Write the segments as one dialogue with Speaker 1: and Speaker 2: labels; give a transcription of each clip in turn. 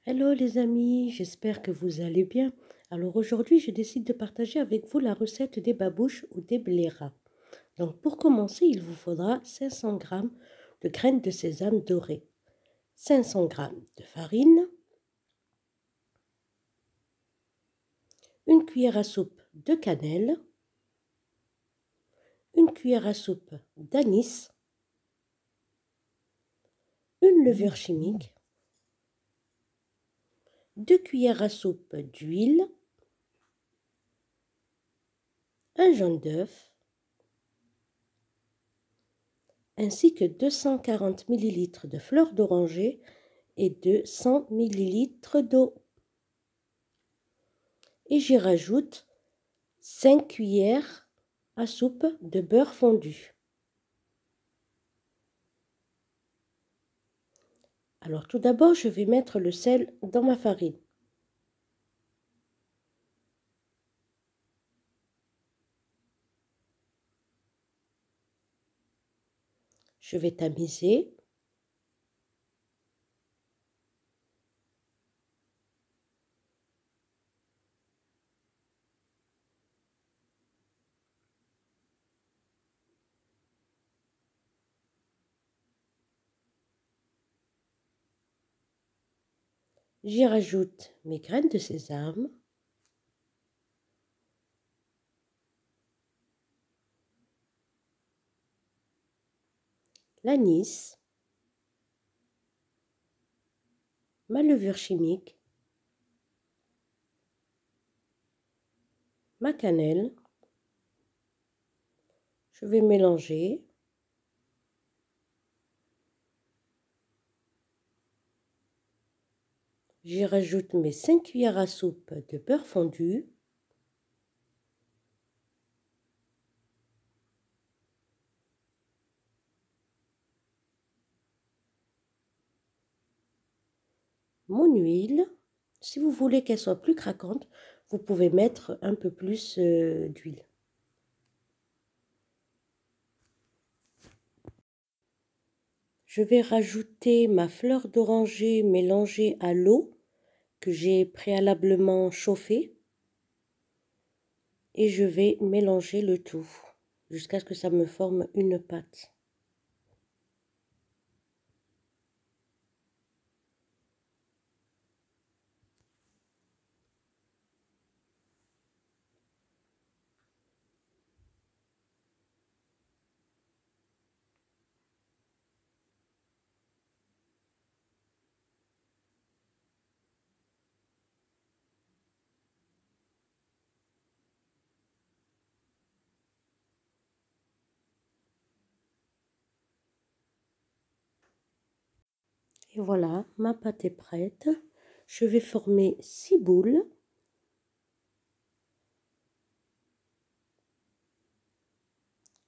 Speaker 1: Hello les amis, j'espère que vous allez bien. Alors aujourd'hui, je décide de partager avec vous la recette des babouches ou des blairas. Donc pour commencer, il vous faudra 500 g de graines de sésame dorées, 500 g de farine, une cuillère à soupe de cannelle, une cuillère à soupe d'anis, une levure chimique, 2 cuillères à soupe d'huile, un jaune d'œuf, ainsi que 240 ml de fleur d'oranger et de 100 ml d'eau. Et j'y rajoute 5 cuillères à soupe de beurre fondu. Alors tout d'abord, je vais mettre le sel dans ma farine. Je vais tamiser. J'y rajoute mes graines de sésame. L'anis. Ma levure chimique. Ma cannelle. Je vais mélanger. J'y rajoute mes 5 cuillères à soupe de beurre fondu. Mon huile. Si vous voulez qu'elle soit plus craquante, vous pouvez mettre un peu plus d'huile. Je vais rajouter ma fleur d'oranger mélangée à l'eau que j'ai préalablement chauffée et je vais mélanger le tout jusqu'à ce que ça me forme une pâte. Et voilà, ma pâte est prête. Je vais former 6 boules.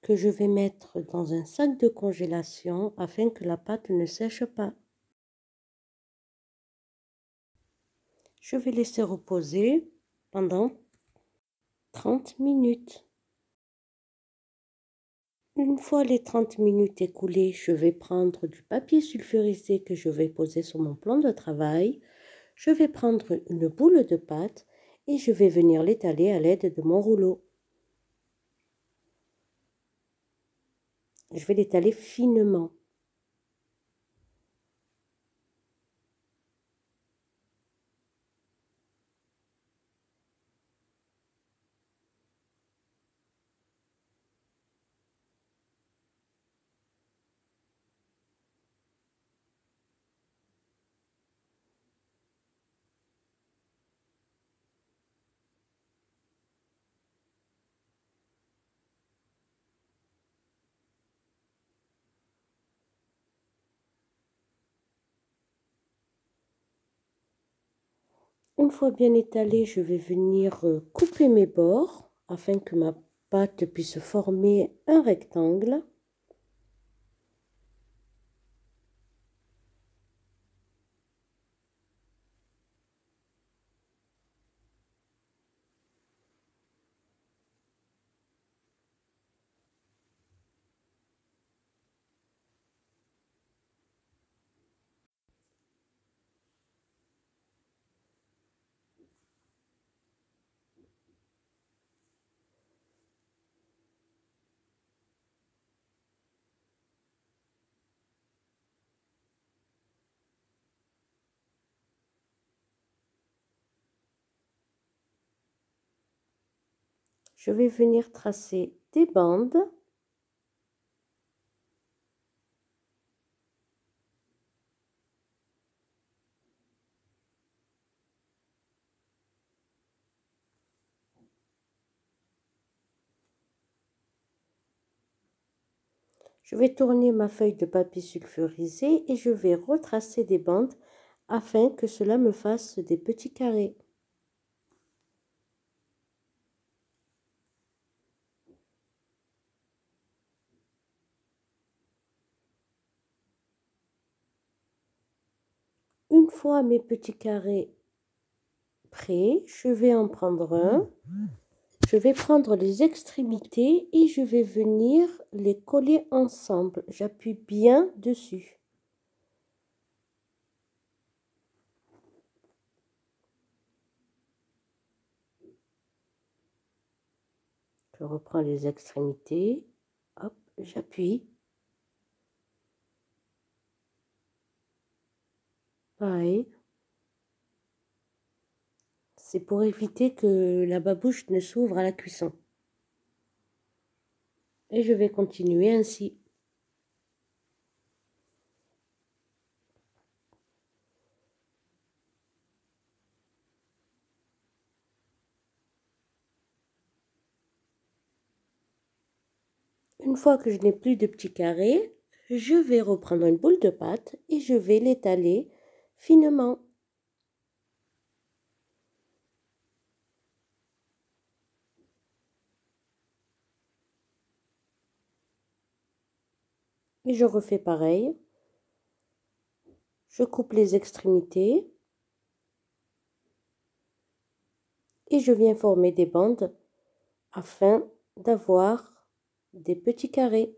Speaker 1: Que je vais mettre dans un sac de congélation afin que la pâte ne sèche pas. Je vais laisser reposer pendant 30 minutes. Une fois les 30 minutes écoulées, je vais prendre du papier sulfurisé que je vais poser sur mon plan de travail. Je vais prendre une boule de pâte et je vais venir l'étaler à l'aide de mon rouleau. Je vais l'étaler finement. Une fois bien étalé, je vais venir couper mes bords afin que ma pâte puisse former un rectangle. je vais venir tracer des bandes. Je vais tourner ma feuille de papier sulfurisé et je vais retracer des bandes afin que cela me fasse des petits carrés. Une fois mes petits carrés prêts, je vais en prendre un. Je vais prendre les extrémités et je vais venir les coller ensemble. J'appuie bien dessus. Je reprends les extrémités. Hop, j'appuie. Pareil. C'est pour éviter que la babouche ne s'ouvre à la cuisson. Et je vais continuer ainsi. Une fois que je n'ai plus de petits carrés, je vais reprendre une boule de pâte et je vais l'étaler finement. Et je refais pareil. Je coupe les extrémités. Et je viens former des bandes afin d'avoir des petits carrés.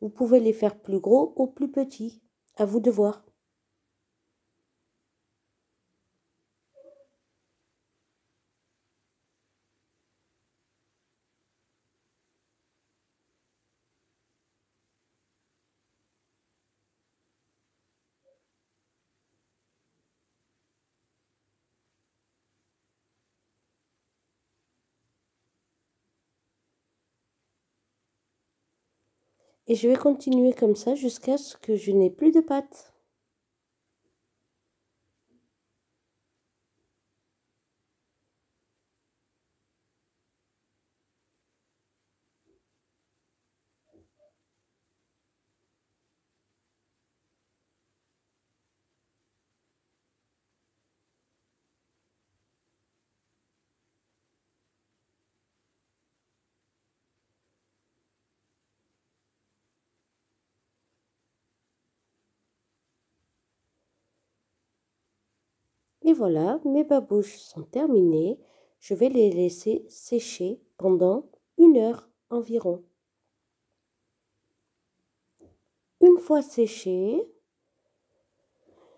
Speaker 1: Vous pouvez les faire plus gros ou plus petits, à vous de voir. Et je vais continuer comme ça jusqu'à ce que je n'ai plus de pâte. Et voilà, mes babouches sont terminées. Je vais les laisser sécher pendant 1 heure environ. Une fois séchées,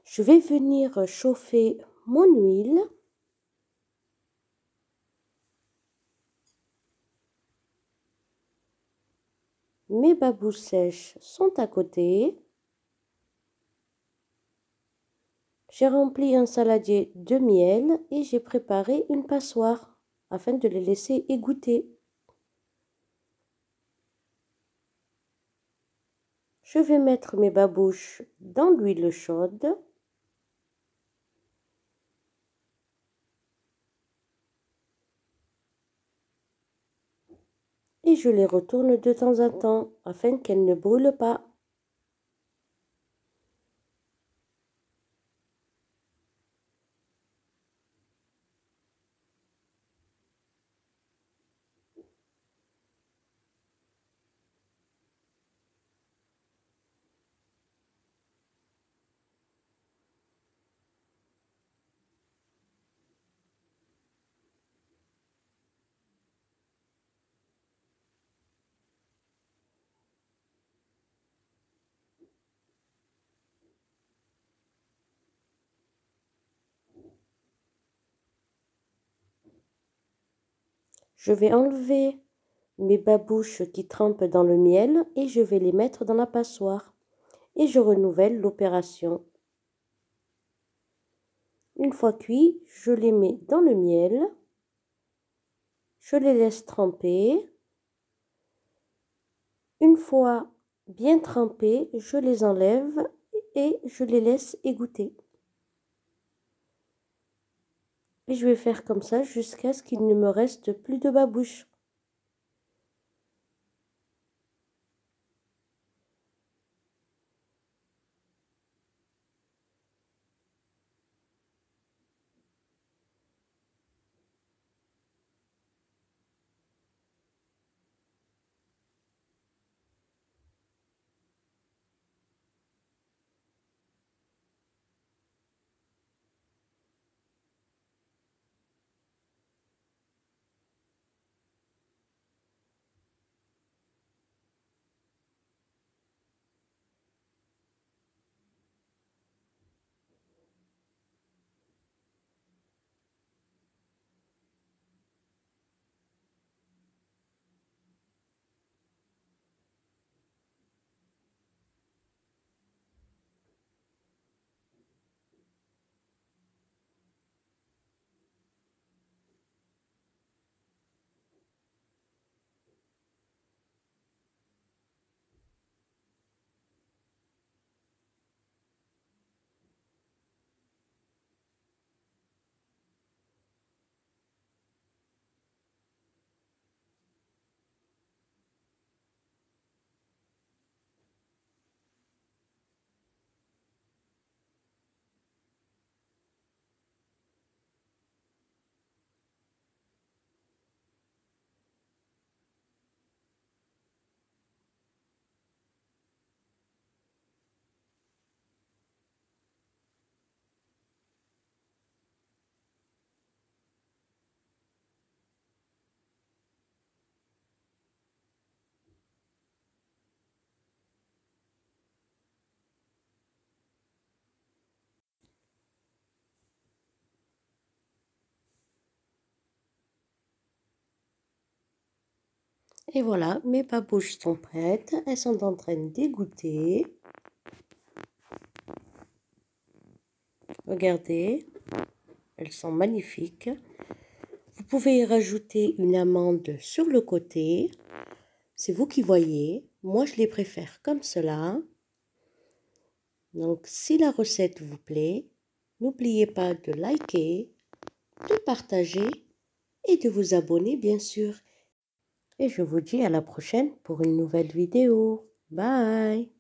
Speaker 1: je vais venir chauffer mon huile. Mes babouches sèches sont à côté. J'ai rempli un saladier de miel et j'ai préparé une passoire afin de les laisser égoutter. Je vais mettre mes babouches dans l'huile chaude. Et je les retourne de temps en temps afin qu'elles ne brûlent pas. Je vais enlever mes babouches qui trempent dans le miel et je vais les mettre dans la passoire. Et je renouvelle l'opération. Une fois cuits, je les mets dans le miel. Je les laisse tremper. Une fois bien trempés, je les enlève et je les laisse égoutter. Et je vais faire comme ça jusqu'à ce qu'il ne me reste plus de babouches. Et voilà, mes babouches sont prêtes. Elles sont en train d'égoutter. Regardez, elles sont magnifiques. Vous pouvez y rajouter une amande sur le côté. C'est vous qui voyez. Moi, je les préfère comme cela. Donc, si la recette vous plaît, n'oubliez pas de liker, de partager et de vous abonner, bien sûr. Et je vous dis à la prochaine pour une nouvelle vidéo. Bye!